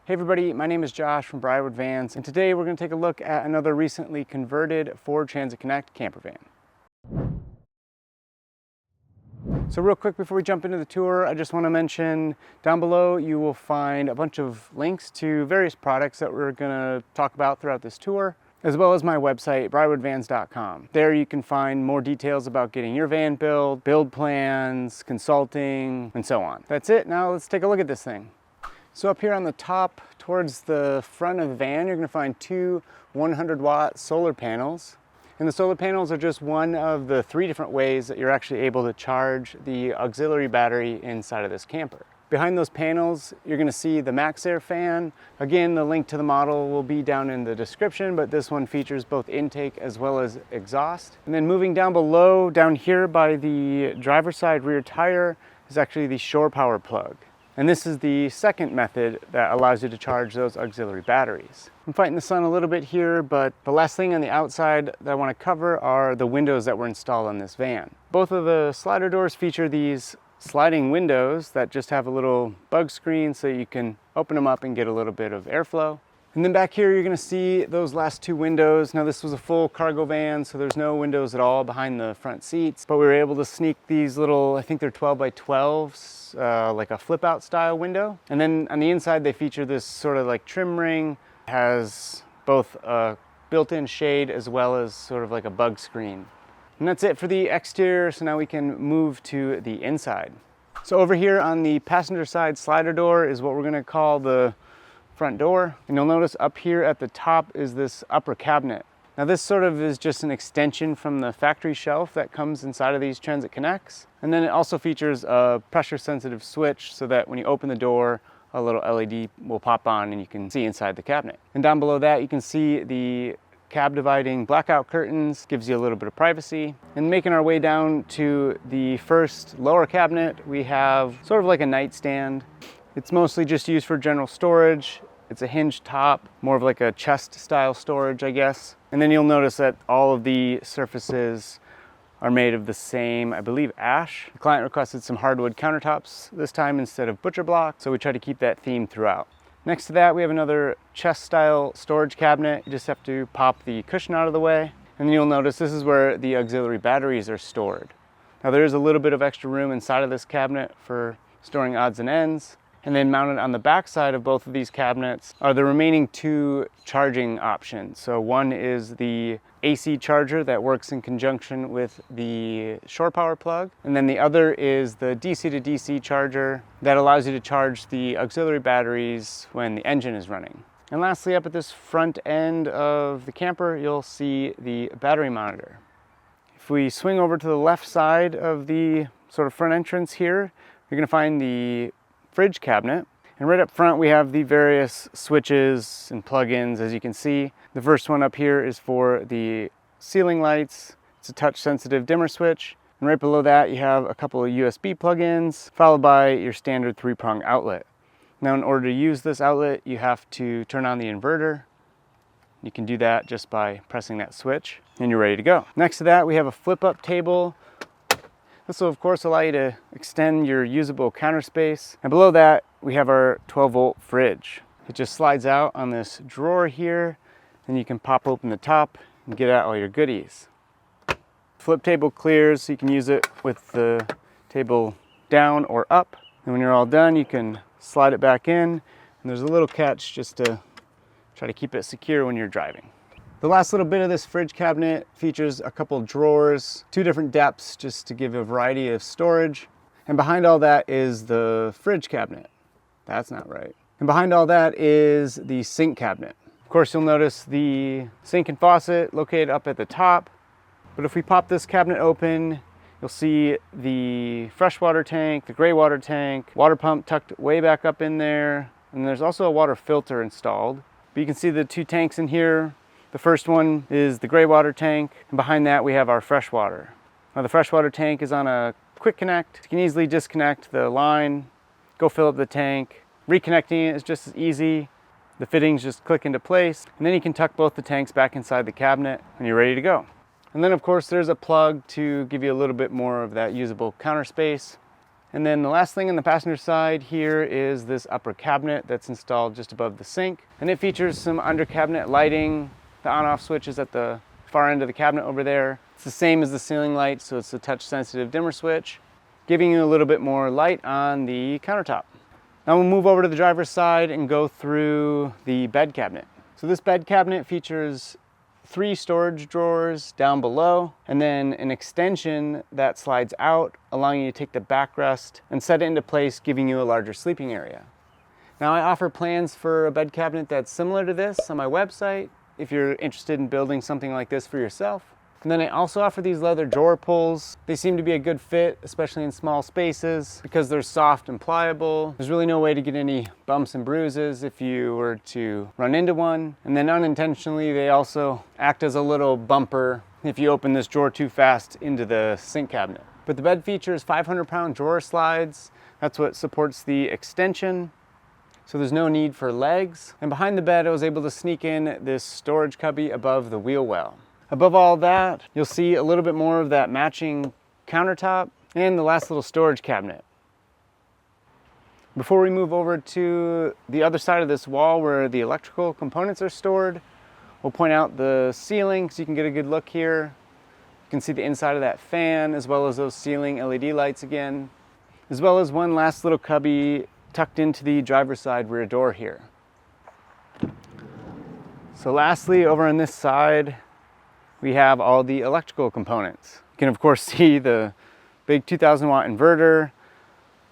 Hey everybody, my name is Josh from Briarwood Vans, and today we're going to take a look at another recently converted Ford Transit Connect camper van. So real quick before we jump into the tour, I just want to mention down below you will find a bunch of links to various products that we're going to talk about throughout this tour, as well as my website, briarwoodvans.com. There you can find more details about getting your van built, build plans, consulting, and so on. That's it. Now let's take a look at this thing. So up here on the top towards the front of the van, you're going to find two 100-watt solar panels. And the solar panels are just one of the 3 different ways that you're actually able to charge the auxiliary battery inside of this camper. Behind those panels, you're going to see the MaxxAir fan. Again, the link to the model will be down in the description, but this one features both intake as well as exhaust. And then moving down below, down here by the driver's side rear tire, is actually the shore power plug. And this is the second method that allows you to charge those auxiliary batteries. I'm fighting the sun a little bit here, but the last thing on the outside that I want to cover are the windows that were installed on this van. Both of the slider doors feature these sliding windows that just have a little bug screen so you can open them up and get a little bit of airflow. And then back here you're going to see those last 2 windows. Now this was a full cargo van, so there's no windows at all behind the front seats, but we were able to sneak these little, I think they're 12 by 12s, like a flip out style window. And then on the inside they feature this sort of like trim ring. It has both a built-in shade as well as sort of like a bug screen. And that's it for the exterior, so now we can move to the inside. So over here on the passenger side slider door is what we're going to call the front door, and you'll notice up here at the top is this upper cabinet. Now this sort of is just an extension from the factory shelf that comes inside of these Transit Connects, and then it also features a pressure sensitive switch so that when you open the door a little LED will pop on and you can see inside the cabinet. And down below that you can see the cab dividing blackout curtains, gives you a little bit of privacy. And making our way down to the first lower cabinet, we have sort of like a nightstand. It's mostly just used for general storage. It's a hinged top, more of like a chest style storage, I guess. And then you'll notice that all of the surfaces are made of the same, I believe, ash. The client requested some hardwood countertops this time instead of butcher block, so we try to keep that theme throughout. Next to that, we have another chest style storage cabinet. You just have to pop the cushion out of the way. And then you'll notice this is where the auxiliary batteries are stored. Now there is a little bit of extra room inside of this cabinet for storing odds and ends. And then mounted on the back side of both of these cabinets are the remaining 2 charging options. So one is the AC charger that works in conjunction with the shore power plug. And then the other is the DC to DC charger that allows you to charge the auxiliary batteries when the engine is running. And lastly, up at this front end of the camper, you'll see the battery monitor. If we swing over to the left side of the sort of front entrance here, you're going to find the fridge cabinet, and right up front we have the various switches and plugins. As you can see, the first one up here is for the ceiling lights. It's a touch sensitive dimmer switch, and right below that you have a couple of USB plugins followed by your standard 3-prong outlet. Now in order to use this outlet you have to turn on the inverter. You can do that just by pressing that switch and you're ready to go. Next to that we have a flip up table. This will of course allow you to extend your usable counter space. And below that we have our 12-volt fridge. It just slides out on this drawer here, and you can pop open the top and get out all your goodies. Flip table clears so you can use it with the table down or up. And when you're all done you can slide it back in, and there's a little catch just to try to keep it secure when you're driving. The last little bit of this fridge cabinet features a couple drawers, 2 different depths just to give a variety of storage. And behind all that is the fridge cabinet. That's not right. And behind all that is the sink cabinet. Of course, you'll notice the sink and faucet located up at the top. But if we pop this cabinet open, you'll see the freshwater tank, the gray water tank, water pump tucked way back up in there. And there's also a water filter installed. But you can see the 2 tanks in here. The first one is the gray water tank, and behind that we have our freshwater. Now the freshwater tank is on a quick connect. You can easily disconnect the line, go fill up the tank. Reconnecting it is just as easy. The fittings just click into place, and then you can tuck both the tanks back inside the cabinet and you're ready to go. And then of course there's a plug to give you a little bit more of that usable counter space. And then the last thing on the passenger side here is this upper cabinet that's installed just above the sink. And it features some under cabinet lighting. The on-off switch is at the far end of the cabinet over there. It's the same as the ceiling light, so it's a touch-sensitive dimmer switch, giving you a little bit more light on the countertop. Now we'll move over to the driver's side and go through the bed cabinet. So this bed cabinet features 3 storage drawers down below, and then an extension that slides out, allowing you to take the backrest and set it into place, giving you a larger sleeping area. Now I offer plans for a bed cabinet that's similar to this on my website if you're interested in building something like this for yourself. And then I also offer these leather drawer pulls. They seem to be a good fit, especially in small spaces, because they're soft and pliable. There's really no way to get any bumps and bruises if you were to run into one. And then unintentionally, they also act as a little bumper if you open this drawer too fast into the sink cabinet. But the bed features 500-pound drawer slides. That's what supports the extension. So there's no need for legs. And behind the bed, I was able to sneak in this storage cubby above the wheel well. Above all that, you'll see a little bit more of that matching countertop and the last little storage cabinet. Before we move over to the other side of this wall where the electrical components are stored, we'll point out the ceiling so you can get a good look here. You can see the inside of that fan as well as those ceiling LED lights again, as well as one last little cubby tucked into the driver's side rear door here. So lastly, over on this side, we have all the electrical components. You can of course see the big 2000 watt inverter,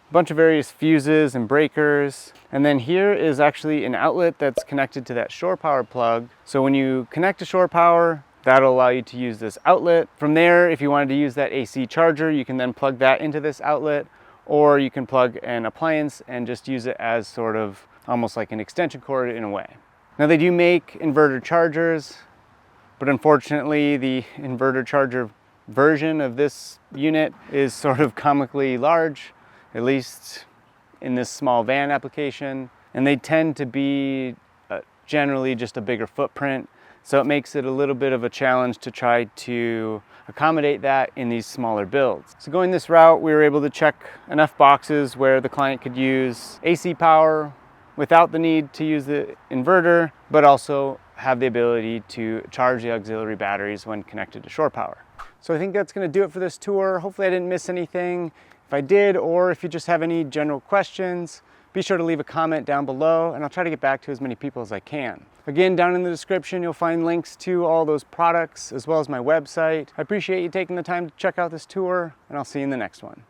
a bunch of various fuses and breakers. And then here is actually an outlet that's connected to that shore power plug. So when you connect to shore power, that'll allow you to use this outlet. From there, if you wanted to use that AC charger, you can then plug that into this outlet, or you can plug an appliance and just use it as sort of almost like an extension cord in a way. Now they do make inverter chargers, but unfortunately the inverter charger version of this unit is sort of comically large, at least in this small van application. And they tend to be generally just a bigger footprint. So it makes it a little bit of a challenge to try to accommodate that in these smaller builds. So going this route, we were able to check enough boxes where the client could use AC power without the need to use the inverter, but also have the ability to charge the auxiliary batteries when connected to shore power. So I think that's going to do it for this tour. Hopefully I didn't miss anything. If I did, or if you just have any general questions, be sure to leave a comment down below and I'll try to get back to as many people as I can. Again, down in the description, you'll find links to all those products as well as my website. I appreciate you taking the time to check out this tour, and I'll see you in the next one.